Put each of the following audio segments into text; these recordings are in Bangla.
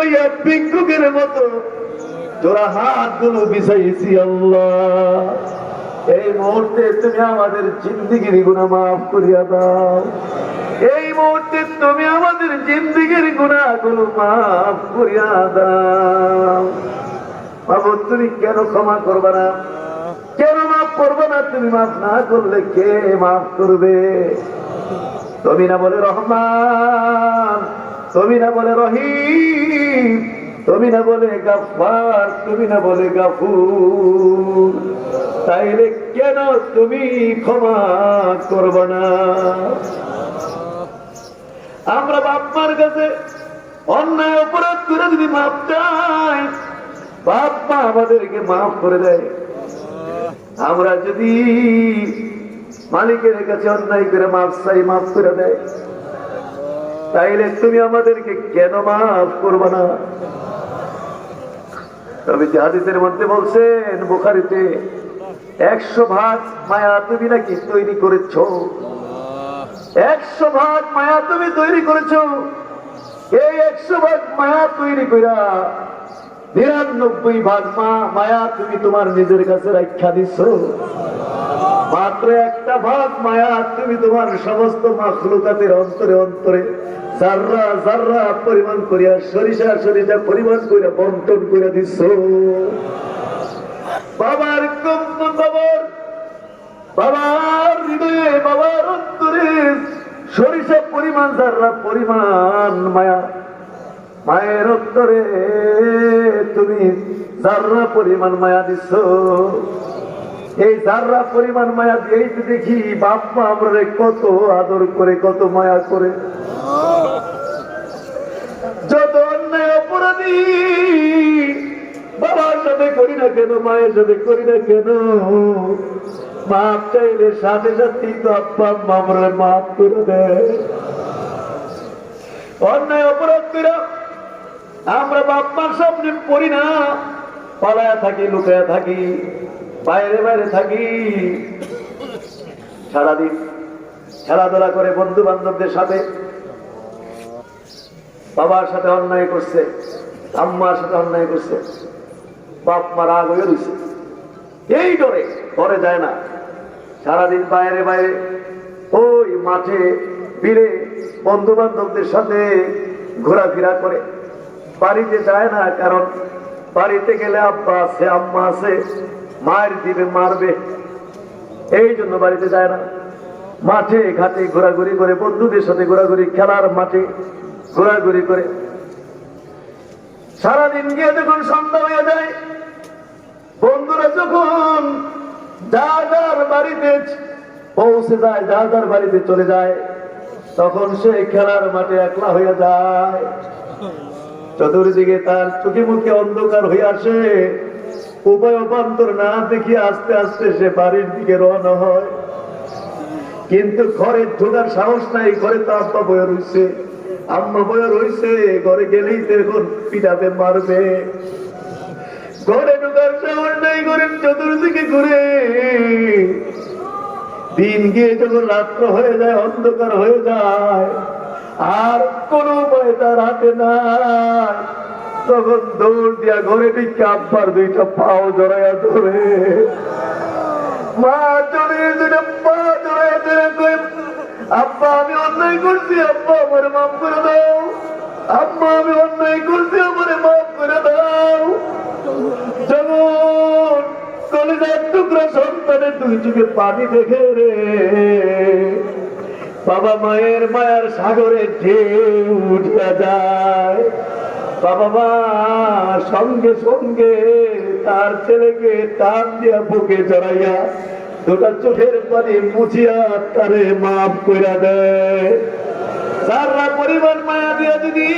ওই এক ভিক্ষুকের মতো জোড়া হাতগুলো বিছাইছি আল্লাহ। এই মুহূর্তে তুমি আমাদের জিন্দেগির গুনাহ মাফ করিয়া দাও। এই মুহূর্তে তুমি আমাদের জিন্দেগির গুনাহগুলো মাফ করিয়া দাও। বাবু তুমি কেন ক্ষমা করবে না? কেন মাফ করবে না? তুমি মাফ না করলে কে মাফ করবে? তুমি না বলে রহমান, তুমি না বলে রহিম, তুমি না বলে গাফফার, তুমি না বলে গাফুর, তাইলে কেন তুমি ক্ষমা করবে না? আমরা বাপ মার কাছে অন্যায় অপরাধ করে যদি মাপ চাই, বাপ মা আমাদেরকে মাফ করে দেয়। আমরা যদি মালিকের কাছে অন্যায় করে মাফ চাই, মাফ করে দেয়, তাইলে তুমি আমাদেরকে কেন মাফ করবে না? তবে যে হাদিসের মধ্যে বলছেন বুখারীতে, 100 ভাগ মায়া তুমি নাকি তৈরি করেছ, 100 ভাগ মায়া তুমি তৈরি করেছ। এই 100 ভাগ মায়া তৈরি কইরা 99 ভাগ মায়া তুমি তোমার নিজের কাছে রাখা দিচ্ছ। মাত্র একটা ভাগ মায়া তুমি তোমার সমস্ত মাখলুকাতের অন্তরে অন্তরে জাররা জাররা পরিমাণ করিয়া, সরিষা সরিষা পরিমাণ করিয়া বন্টন করে দিচ্ছ। বাবার বাবার হৃদয়ে, বাবার অন্তরে সরিষা পরিমাণ, জাররা পরিমাণ মায়া, মায়ের অন্তরে তুমি জাররা পরিমাণ মায়া দিচ্ছ। এই জাররা পরিমাণ মায়া দিয়েই তো দেখি বাপ মা আমরা কত আদর করে, কত মায়া করে। যত অন্যায় অপরাধী বাবার সাথে করি না কেন, মায়ের সাথে করি না কেন, মাপ চাইলে সাথে সাথেই তো আব্বা আম্মা আমরা মাফ করে দেয়। অন্যায় অপরাধ করে আমরা বাপ মার সামনে পড়ি না, পালায়া থাকি, লুকায়া থাকি, বাইরে বাইরে থাকি, সারাদিন খেলাধুলা করে বন্ধু বান্ধবদের সাথে। বাবার সাথে অন্যায় করছে, আম্মার সাথে অন্যায় করছে, বাপ মা রাগ হয়ে রয়েছে, এই ডরে ঘরে যায় না। সারাদিন বাইরে বাইরে ওই মাঠে বিলে বন্ধু বান্ধবদের সাথে ঘোরাফেরা করে, বাড়িতে যায় না। কারণ বাড়িতে গেলে আব্বা আছে, আম্মা আছে, মায়ের দিবে, মারবে, এই জন্য বাড়িতে যায় না। মাঠে ঘাটে ঘোরাঘুরি করে, বন্ধুদের সাথে ঘোরাঘুরি, খেলার মাঠে ঘোরাঘুরি করে সারাদিন গিয়ে যখন সন্ধ্যা হয়ে যায়, বন্ধুরা যখন যার যার বাড়িতে পৌঁছে যায়, যার যার বাড়িতে চলে যায়, তখন সে খেলার মাঠে একলা হয়ে যায়। চতুর্দিকে তার চোখে মুখে অন্ধকার হয়ে আসে, উপায় অপান্তর না দেখি আস্তে আস্তে সে বাড়ির দিকে রওনা হয়। কিন্তু ঘরে ঢোকার সাহস নাই, ঘরে তো আব্বা বয়ে রয়েছে, আম্মা বয়ে রয়েছে, ঘরে গেলেই তো এখন পিটাবে, মারবে। ঘরে ঢোকার সাহস নাই, ঘরের চতুর্দিকে ঘুরে দিন গিয়ে যখন রাত্র হয়ে যায়, অন্ধকার হয়ে যায়, আর কোন উপায় তার হাতে নাই, তখন দৌড় দিয়া ঘরে ঢুকে আব্বার দুইটা পাও জড়াইয়া ধরে, মা জড়িয়ে দুইটা পা জড়াইয়া ধরে কই, আব্বা আমি অন্যায় করছি, আব্বা আমার মাফ করে দাও, আম্মা আমি অন্যায় করছি, আমার মাফ করে দাও। যেমন কলিজার টুকরা সন্তানের দুই চোখে পানি দেখে রে, বাবা মায়ের মায়ের সাগরে ঢেউ উঠিয়া যায়। বাবা মা সঙ্গে সঙ্গে তার ছেলেকে টান দিয়া বুকে জড়াইয়া দুটা চোখের পানি মুছিয়া তারে মাফ কইরা দেয়। সারা পরিবার মায়া দিয়া যদি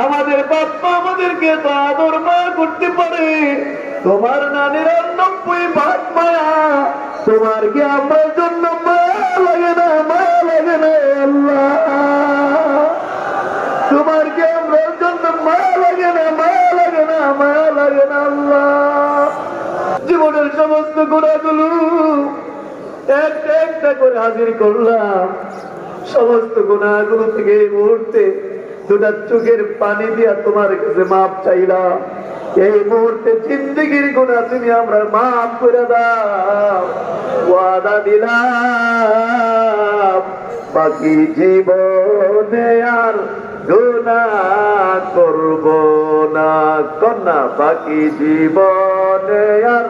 আমাদের বাপ্পা আমাদেরকে তো আদর মায়া করতে পারে, তোমার নানির 90 ভাগ মায়া, তোমার কি আমার জন্য মায়া লাগে না? মায়া লাগে না আল্লাহ? তোমার কি আমার জন্য মায়া লাগে না? মায়া লাগে না? মায়া লাগে না আল্লাহ? জীবনের সমস্ত গুণাগুলো একটা একটা করে হাজির করলাম, সমস্ত গুণাগুলো থেকে এই মুহূর্তে দুটা চোখের পানি দিয়া তোমার কাছে মাপ চাইলাম। এই মুহূর্তে জিন্দেগির গুনাহ তুমি আমরা মাফ করে দাও। ওয়াদা দিলাম বাকি জীবনে আর গুনাহ করব না, কন্যা বাকি জীবনে আর।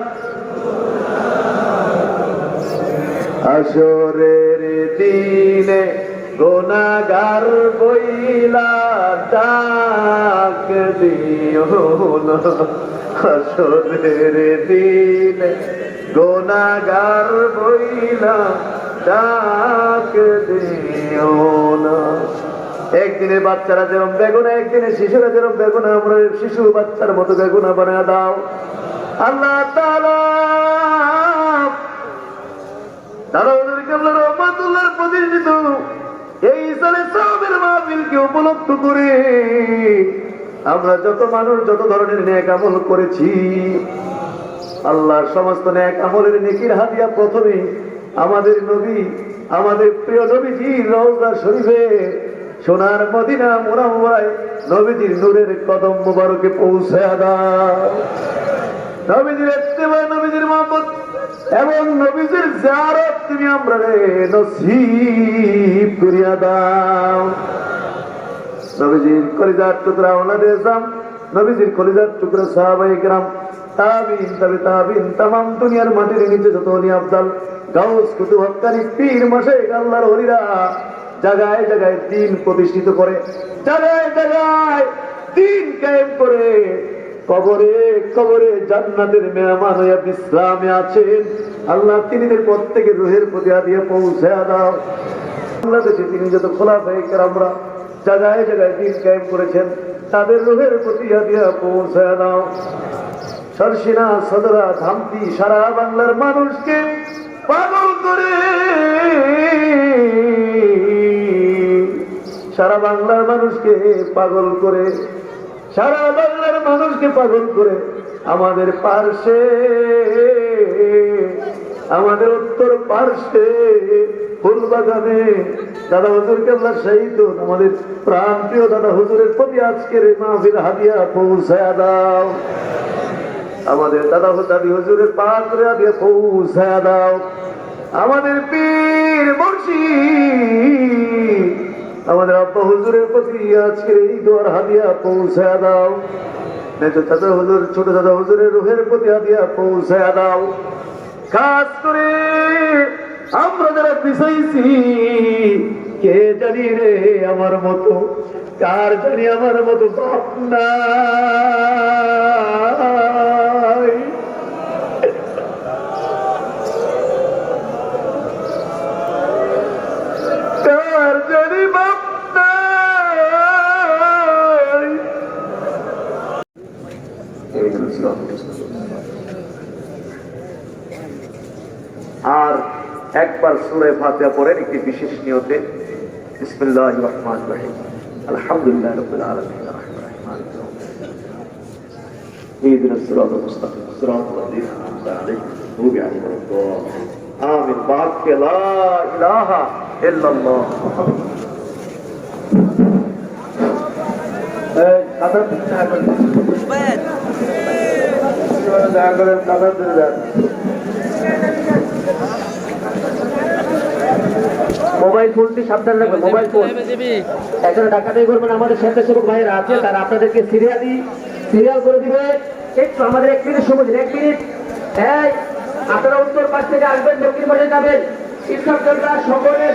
হাসরের দিনে গুনাহগার বইলা ডাক দিও না, হাসরের দিনে গুনাহগার বইলা ডাক দিও না। একদিনে বাচ্চারা যেরকম বেগুনা, একদিনে শিশুরা যেরকম বেগুনা, আমরা শিশু বাচ্চার মতো বেগুনা বানায় দাও আল্লাহ তাআলা। দাদা রহমাতুল্লাহর প্রতিষ্ঠিত এই ইসালে সাহাবের মাহফিলকে উপলক্ষ করে আমরা যত মানুষ যত ধরনের নেক আমল করেছি, আল্লাহর সমস্ত নেক আমলের নেকির হাদিয়া প্রথমে আমাদের নবী, আমাদের প্রিয় নবীজির রওজা শরীফে সোনার মদিনা মুনাওয়ারায় নবীজির নূরের কদম মুবারকে পৌঁছায়া দাও। নবীজির ইত্তেবা, নবীজির মহব্বত এবং নবীজির জিয়ারত তুমি আমরা নসিব করিয়া দাও। নবীজির কলিজার টুকরা ওলাদে ইসলাম, নবীজির কলিজার টুকরা সাহাবায়ে কেরাম, তাবিঈন, তাবে তাবিঈন, तमाम দুনিয়ার মাটির নিচে যত ওলি আফজাল, গাউস, কুতুব, হক্কানি, পীর, মাশায়েখ, আল্লাহর ওলিরা জায়গায় জায়গায় দ্বীন প্রতিষ্ঠিত করে, জায়গায় জায়গায় দ্বীন কায়েম করে, কবরে কবরে জান্নাতের মেহমান হইয়া বিশ্রামে আছেন। আল্লাহ তিনিদের প্রত্যেকের রুহের প্রতি হাদিয়া পৌঁছায়া দাও। বাংলাদেশে তিনি যত খোলাফায়ে কেরামরা জায়গায় জায়গায় দ্বীন কায়েম করেছেন, তাদের রুহের প্রতি হাদিয়া পৌঁছায়া দাও। সরসিনা, সদরা, ধামতি সারা বাংলার মানুষকে পাগল করে, সারা বাংলার মানুষকে পাগল করে, সারা বাংলার মানুষকে পাগল করে আমাদের পার্শ্বে, আমাদের উত্তর পার্শ্বে ফুলবাগানে দাদা হুজুর কেবলা শহীদ আমাদের প্রাণ প্রিয় দাদা হুজুরের প্রতি আজকের মাহফিল হাদিয়া পৌঁছায়া দাও। আমাদের দাদা দাদি হুজুরের পাক করে হাদিয়া পৌঁছায়া দাও। আমাদের পীর মুর্শিদ, আমাদের আব্বা হুজুরের প্রতি আজকের এই দোয়ার হাদিয়া পৌঁছায়া দাও। মেজো দাদা হুজুর, ছোট দাদা হুজুরের রুহের প্রতি হাদিয়া পৌঁছায়া দাও। খাস করে আমরা যারা পিছাইছি, কে জানি রে আমার মতো, কার জানি আমার মতো বাপ নাই, কার জানি বাপ নাই। আর একবার সূরা ফাতিহা পড়েন একটি বিশেষ নিয়তে। বিসমিল্লাহির রহমানির রহিম, আলহামদুলিল্লাহি রাব্বিল আলামিন, আর-রাহমানির রহিম, মালিকি ইয়াউমিদ্দিন, ইহদিনাস সিরাতাল মুস্তাকিম, সিরাতাল লাযীনা আন'আমতা আলাইহিম, গায়রিল মাগদূবি আলাইহিম ওয়ালাদ-দাল্লিন। আমিন। বাকি লা ইলাহা ইল্লাল্লাহ। এই কাদা পিছনে করেন, সুবেদ দেখা করেন, কাদা দিয়ে দেন। মোবাইল ফোনটি সাবধান রাখবেন, মোবাইল ফোন এখানে ডাকাতি করবেন। আমাদের স্বেচ্ছাসেবক ভাইয়েরা আছে, তারা আপনাদেরকে সিরিয়াল করে দিবে। একটু আমাদের 1 মিনিট সময় দিন, 1 মিনিট। এই আপনারা উত্তর পাশ থেকে আসবেন, দক্ষিণ পাশে যাবেন। শিক্ষকরা সকলে